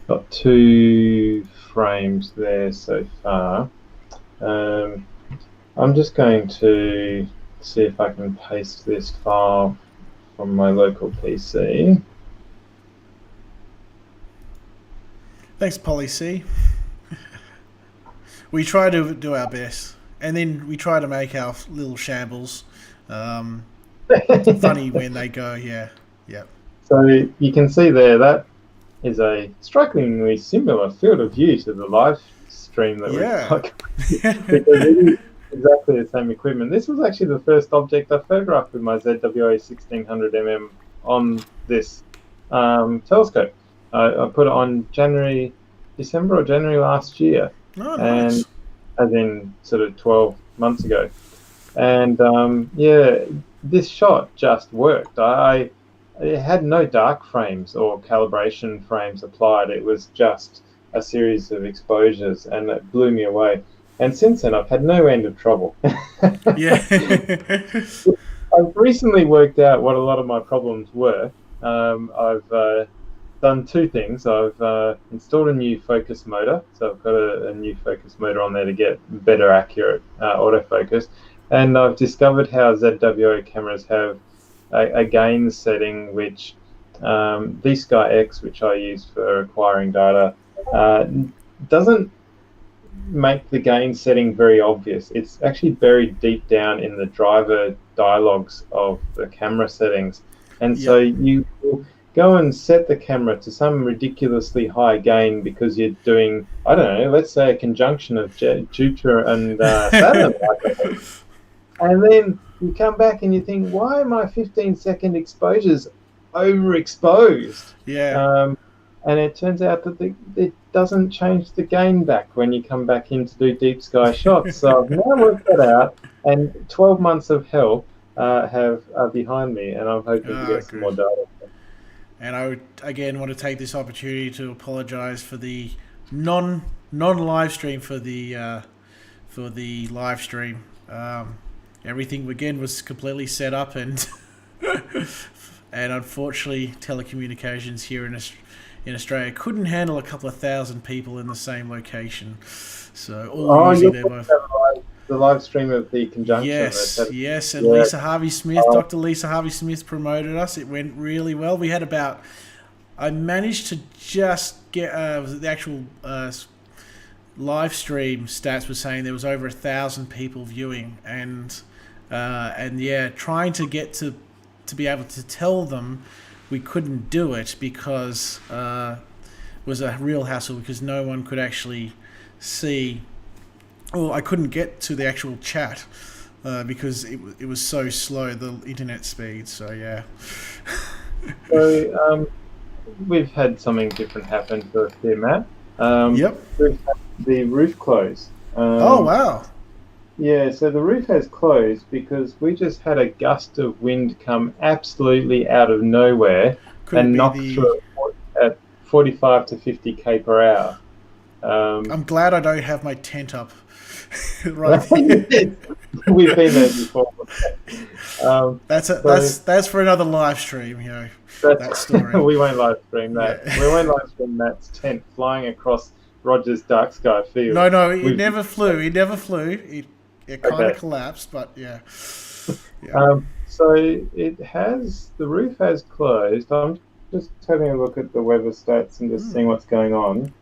Got 2 frames there so far. I'm just going to see if I can paste this file from my local PC. Thanks, Polly C. We try to do our best, and then we try to make our little shambles funny when they go. Yeah. So you can see there that is a strikingly similar field of view to the live stream that we've got. Because it is exactly the same equipment. This was actually the first object I photographed with my ZWA 1600mm on this telescope. I put it on December or January last year. Oh, nice. And as in sort of 12 months ago. And yeah, this shot just worked. It had no dark frames or calibration frames applied. It was just a series of exposures, and it blew me away. And since then, I've had no end of trouble. Yeah. I've recently worked out what a lot of my problems were. I've done 2 things. I've installed a new focus motor, so I've got a new focus motor on there to get better accurate autofocus, and I've discovered how ZWO cameras have a gain setting which V-Sky X, which I use for acquiring data, doesn't make the gain setting very obvious. It's actually buried deep down in the driver dialogues of the camera settings. And so you will go and set the camera to some ridiculously high gain because you're doing, I don't know, let's say a conjunction of Jupiter and Saturn. And then you come back and you think, why are my 15-second exposures overexposed? Yeah. And it turns out that it doesn't change the gain back when you come back in to do deep sky shots. So I've now worked that out, and 12 months of hell are behind me, and I'm hoping to get some more data. And I would again want to take this opportunity to apologise for the non-live stream for the live stream. Everything again was completely set up, and and unfortunately telecommunications here in Australia couldn't handle a couple of thousand people in the same location. So all using their the live stream of the conjunction. Yes, and Lisa Harvey Smith, Dr. Lisa Harvey Smith promoted us. It went really well. We had I managed to just get the actual live stream stats were saying there was over 1,000 people viewing, and trying to get to be able to tell them we couldn't do it because was a real hassle because no one could actually see. Well, I couldn't get to the actual chat because it was so slow, the internet speed. So yeah. So we've had something different happen to us here, Matt. Yep. We've had the roof close. Oh wow. Yeah, so the roof has closed because we just had a gust of wind come absolutely out of nowhere and knock through at 45 to 50 k per hour. I'm glad I don't have my tent up right there. We've been there before. That's for another live stream, you know. That story. We won't live stream that. Yeah. We won't live stream Matt's tent flying across Rogers Dark Sky Field. No, it never flew. It kind of collapsed, but yeah. So the roof has closed. I'm just having a look at the weather stats and just seeing what's going on.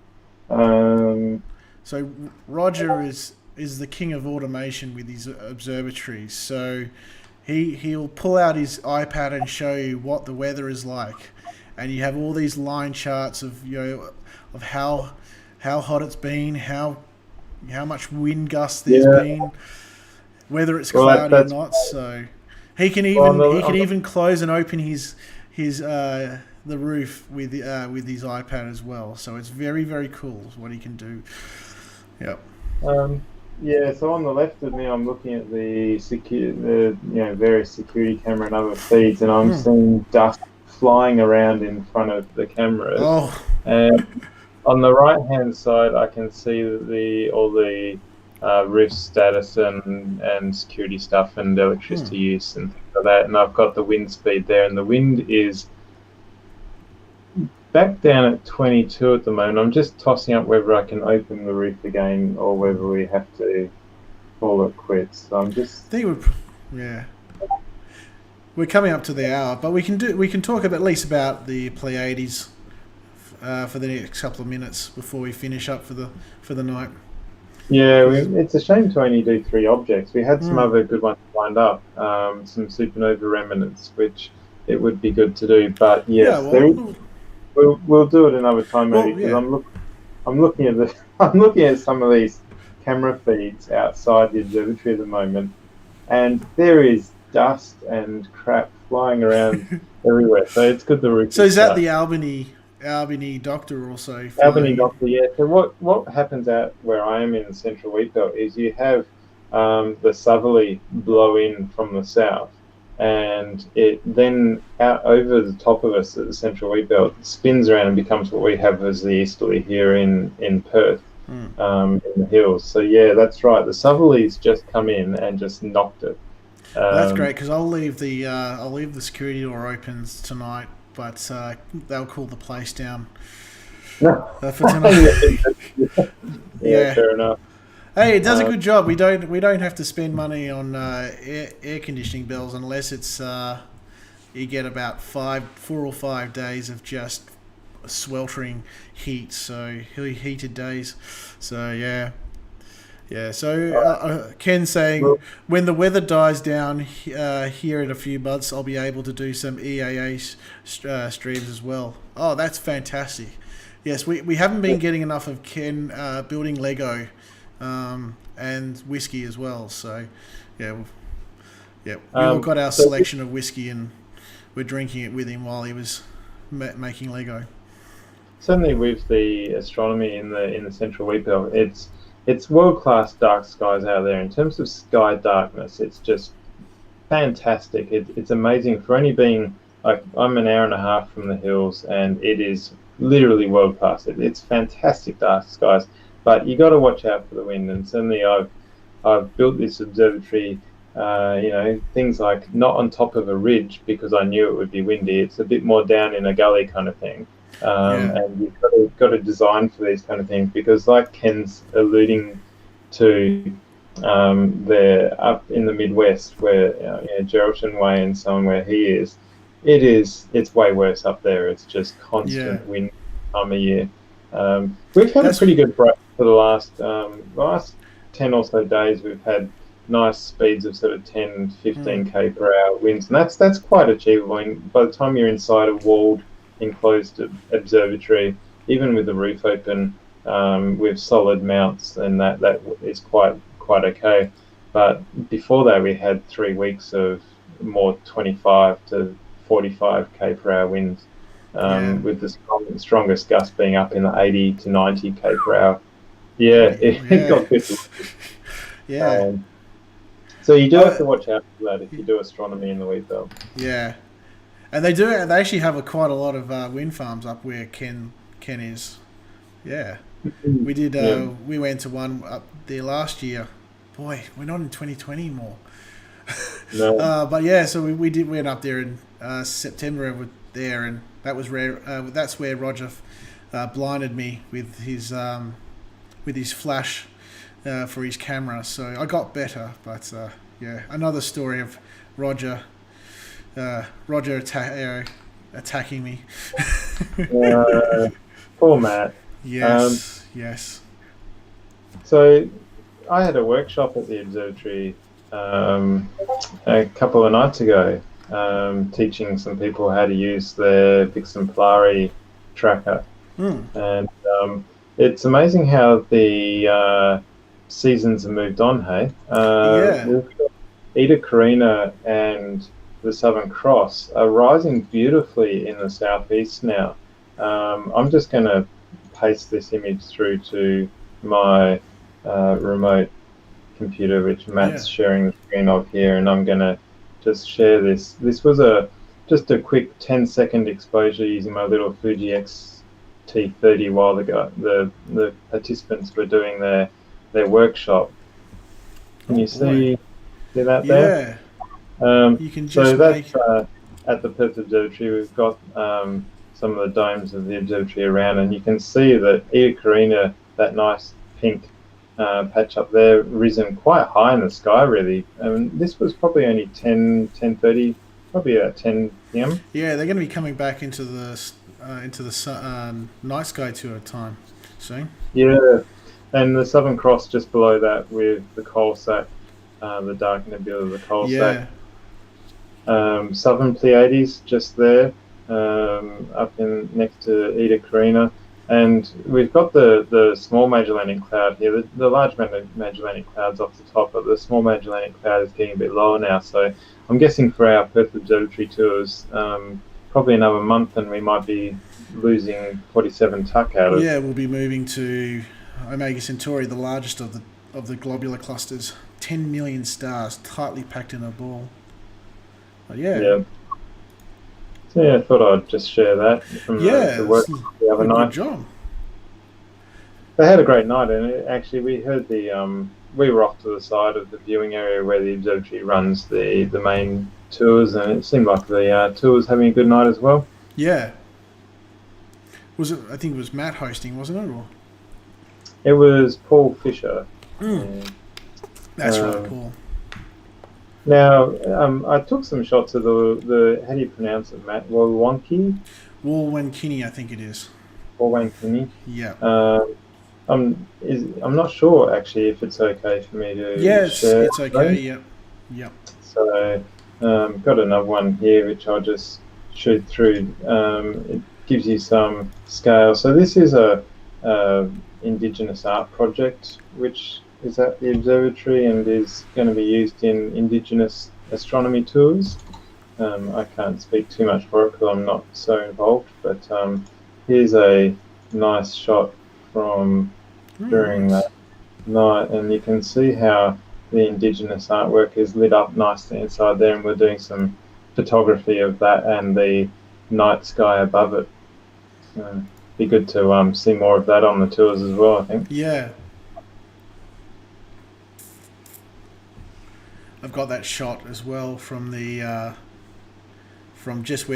So Roger is the king of automation with his observatories. So he'll pull out his iPad and show you what the weather is like, and you have all these line charts of of how hot it's been, how much wind gust there's been, whether it's cloudy or not. So he can even close and open his the roof with his iPad as well. So it's very, very cool what he can do. Yep. So on the left of me, I'm looking at the various security camera and other feeds, and I'm seeing dust flying around in front of the cameras. Oh. And on the right-hand side, I can see all the roof status and security stuff and electricity use and things like that. And I've got the wind speed there, and the wind is back down at 22 at the moment. I'm just tossing up whether I can open the roof again or whether we have to call it quits. So I'm just. We're coming up to the hour, but we can talk at least about the Pleiades for the next couple of minutes before we finish up for the night. Yeah, it's a shame to only do 3 objects. We had some other good ones lined up, some supernova remnants, which it would be good to do. But yes, we'll do it another time maybe because I'm looking at some of these camera feeds outside the observatory at the moment, and there is dust and crap flying around everywhere. So it's good the roof. So is that the Albany Doctor also? Albany Doctor, yeah. So what happens out where I am in the central wheat belt is you have the southerly blow in from the south, and it then out over the top of us at the central wheat belt spins around and becomes what we have as the easterly here in Perth, in the hills. So yeah, that's right. The southerlies just come in and just knocked it. That's great because I'll leave the security door open tonight, but they'll cool the place down for tonight. Yeah, fair enough. Hey, it does a good job. We don't have to spend money on air conditioning bills unless it's you get about 4 or 5 days of just sweltering heat. So heated days. So yeah. Yeah, so Ken's saying when the weather dies down here in a few months, I'll be able to do some EAA streams as well. Oh, that's fantastic. Yes, we haven't been getting enough of Ken building Lego and whiskey as well. So, we all got our selection of whiskey and we're drinking it with him while he was making Lego. Certainly with the astronomy in the central wheat belt, it's world-class dark skies out there. In terms of sky darkness, it's just fantastic. It's amazing for only being, like, I'm an hour and a half from the hills, and it is literally world-class. It's fantastic dark skies, but you got to watch out for the wind. And certainly I've built this observatory, things like not on top of a ridge because I knew it would be windy. It's a bit more down in a gully kind of thing. And you've got to design for these kind of things because, like Ken's alluding to, they're up in the Midwest where Geraldton Way and so on where he is. It's way worse up there. It's just constant wind time of year. We've had a pretty good break for the last 10 or so days. We've had nice speeds of sort of 10, 15k per hour winds, and that's quite achievable. And by the time you're inside a walled enclosed observatory, even with the roof open, with solid mounts, and that is quite okay. But before that, we had 3 weeks of more 25 to 45k per hour winds, with the strongest gusts being up in the 80 to 90k per hour. It got good. So you do have to watch out for that if you do astronomy in the wheat belt. Yeah. And they do. They actually have quite a lot of wind farms up where Ken is. Yeah, we did. We went to one up there last year. Boy, we're not in 2020 anymore. No. But yeah, so we went up there in September over there, and that was rare. That's where Roger blinded me with his flash for his camera. So I got better, but another story of Roger attacking me. Poor Matt. Yes. So I had a workshop at the observatory a couple of nights ago, teaching some people how to use their Pixel tracker. And it's amazing how the seasons have moved on, hey? We've got Eta Carina and the Southern Cross are rising beautifully in the southeast now. I'm just going to paste this image through to my remote computer, which Matt's sharing the screen of here, and I'm going to just share this. This was just a quick 10-second exposure using my little Fuji X-T30 while the participants were doing their workshop. Can you see that there? You can just that's at the Perth Observatory. We've got some of the domes of the observatory around, and you can see that Eta Carina, that nice pink patch up there, risen quite high in the sky, really. This was probably only 10:30, probably at 10 p.m. Yeah, they're going to be coming back into the night sky tour time soon. Yeah, and the Southern Cross just below that with the coal sack, the dark nebula of the coal sack. Southern Pleiades just there, up in next to Eta Carina, and we've got the small Magellaниc Cloud here. The large Magellaниc Cloud's off the top, but the small Magellaниc Cloud is getting a bit lower now. So I'm guessing for our Perth Observatory tours, probably another month, and we might be losing 47 tuck out of. Yeah, we'll be moving to Omega Centauri, the largest of the globular clusters. 10 million stars tightly packed in a ball. But So I thought I'd just share that from the work the other night. Good job. They had a great night, and actually we heard we were off to the side of the viewing area where the observatory runs the main tours, and it seemed like the tour was having a good night as well. Yeah. Was it? I think it was Matt hosting, wasn't it? Or? It was Paul Fisher. That's right, Paul. Now, I took some shots of the how do you pronounce it, Matt? Wolwonki? Wolwenkini, I think it is. Wolwankini? Yeah. I'm not sure actually if it's okay for me to Yes, share. it's okay. Yep. Yep. So, got another one here which I'll just shoot through. It gives you some scale. So this is a Indigenous art project which is at the observatory and is going to be used in Indigenous astronomy tours. I can't speak too much for it because I'm not so involved, but here's a nice shot from during that night, and you can see how the Indigenous artwork is lit up nicely inside there, and we're doing some photography of that and the night sky above it. So be good to see more of that on the tours as well, I think. Yeah. I've got that shot as well from the from just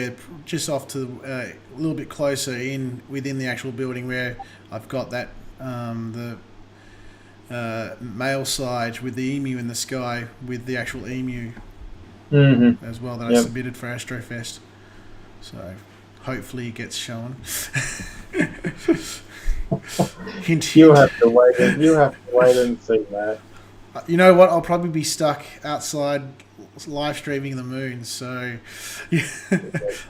off to a little bit closer in within the actual building where I've got that the male side with the emu in the sky with the actual emu as well that I submitted for Astrofest. So hopefully it gets shown. Hint. You have to wait and see that. You know what? I'll probably be stuck outside live streaming the moon, so yeah,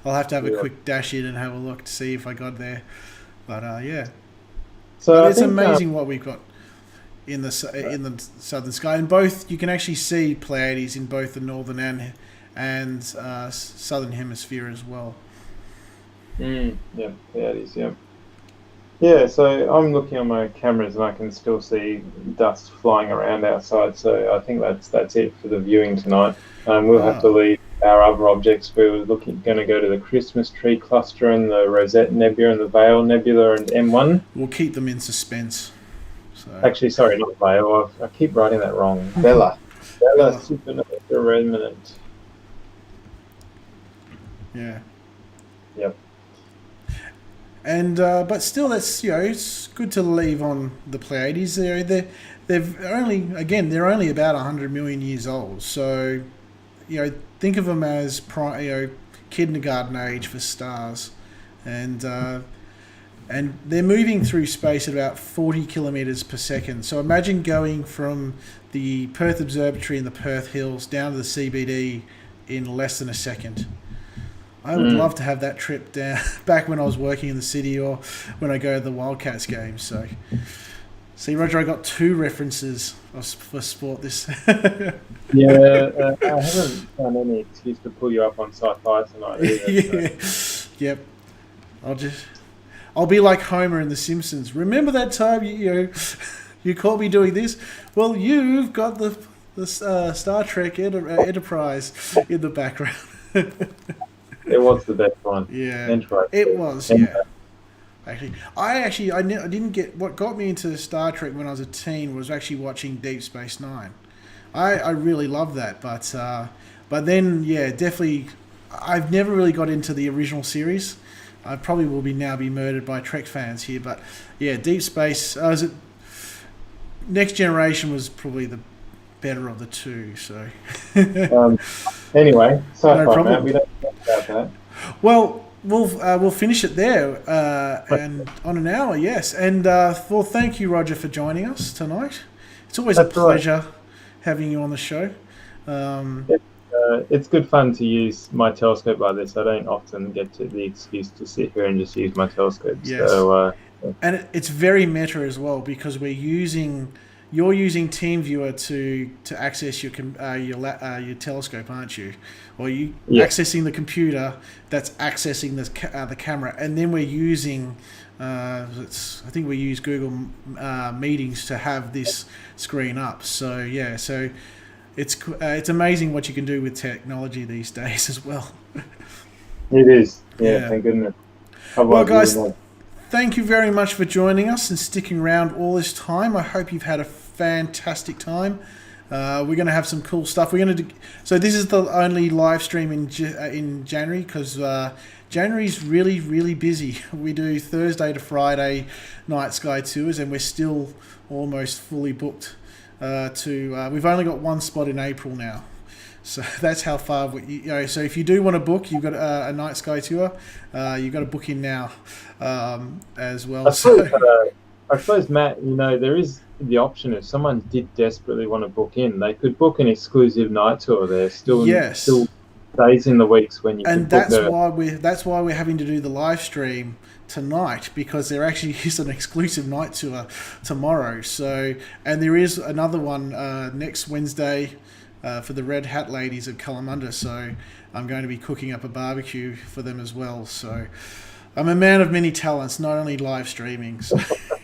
I'll have to have a quick dash in and have a look to see if I got there. But yeah, so it's amazing what we've got in the southern sky, and both you can actually see Pleiades in both the northern and southern hemisphere as well. Yeah, Pleiades. Yeah. Yeah, so I'm looking on my cameras and I can still see dust flying around outside. So I think that's it for the viewing tonight. We'll have to leave our other objects. We were going to go to the Christmas tree cluster and the Rosette Nebula and the Veil Nebula and M1. We'll keep them in suspense. So. Actually, sorry, not Veil. I keep writing that wrong. Bella Supernova Remnant. Yeah. Yep. And but still, that's it's good to leave on the Pleiades. They're only about 100 million years old. So think of them as kindergarten age for stars, and they're moving through space at about 40 kilometers per second. So imagine going from the Perth Observatory in the Perth Hills down to the CBD in less than a second. I would love to have that trip down back when I was working in the city or when I go to the Wildcats games. So, see, Roger, I got 2 references for sport this. Yeah, I haven't found any excuse to pull you up on sci-fi tonight either. Yeah. So. Yep. I'll be like Homer in The Simpsons. Remember that time you caught me doing this? Well, you've got the Star Trek Enterprise in the background. It was the best one. Yeah, Enterprise. It was. Yeah. I didn't get what got me into Star Trek when I was a teen was actually watching Deep Space Nine. I really loved that, but then definitely, I've never really got into the original series. I probably will be murdered by Trek fans here, but yeah, Deep Space. Next Generation was probably the better of the 2. So. Anyway, no problem. Matt, we don't talk about that. Well, we'll finish it there and on an hour, yes. And well, thank you, Roger, for joining us tonight. It's always a pleasure having you on the show. It's good fun to use my telescope like this. I don't often get the excuse to sit here and just use my telescope. Yes. So, and it's very meta as well because you're using TeamViewer to access your telescope, aren't you? Or you accessing the computer that's accessing the camera, and then we're using I think we use Google Meetings to have this screen up. So yeah, so it's amazing what you can do with technology these days as well. It is. Yeah. Thank goodness. Well, guys, thank you very much for joining us and sticking around all this time. I hope you've had a fantastic time. We're going to have some cool stuff. We're going to do, so this is the only live stream in January because January's really busy. We do Thursday to Friday night sky tours, and we're still almost fully booked. We've only got one spot in April now, So that's how far you know. So if you do want to book, you've got a night sky tour. You've got to book in now as well. I suppose, Matt, there is the option if someone did desperately want to book in, they could book an exclusive night tour. There's still days in the weeks when you and can that's why we're having to do the live stream tonight, because there actually is an exclusive night tour tomorrow. So, and there is another one next Wednesday for the Red Hat ladies at Kalamunda. So I'm going to be cooking up a barbecue for them as well. So I'm a man of many talents, not only live streaming. So.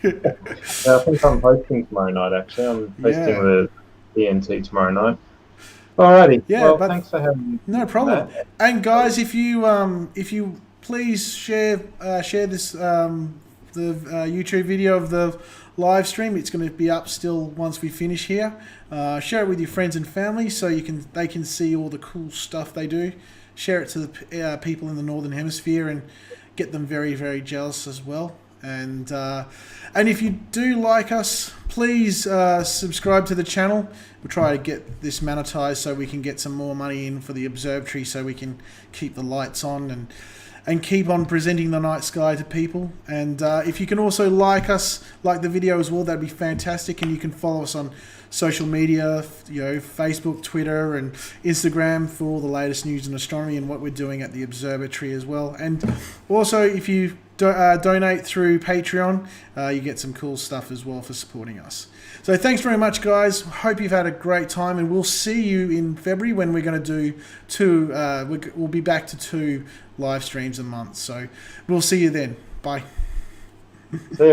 I think I'm hosting tomorrow night, actually. I'm hosting the ENT tomorrow night. Alrighty. Yeah, well, but thanks for having me. No problem. Matt. And guys, if you please share this the YouTube video of the live stream. It's going to be up still once we finish here. Share it with your friends and family so they can see all the cool stuff they do. Share it to the people in the Northern Hemisphere and get them very, very jealous as well. And if you do like us, please subscribe to the channel. We'll try to get this monetized so we can get some more money in for the observatory, so we can keep the lights on and keep on presenting the night sky to people. And if you can also like the video as well, that'd be fantastic. And you can follow us on social media, Facebook, Twitter, and Instagram for all the latest news in astronomy and what we're doing at the observatory as well. And also, if you donate through Patreon, you get some cool stuff as well for supporting us. So thanks very much, guys. Hope you've had a great time, and we'll see you in February when we're going to do we'll be back to 2 live streams a month. So we'll see you then. Bye. See ya.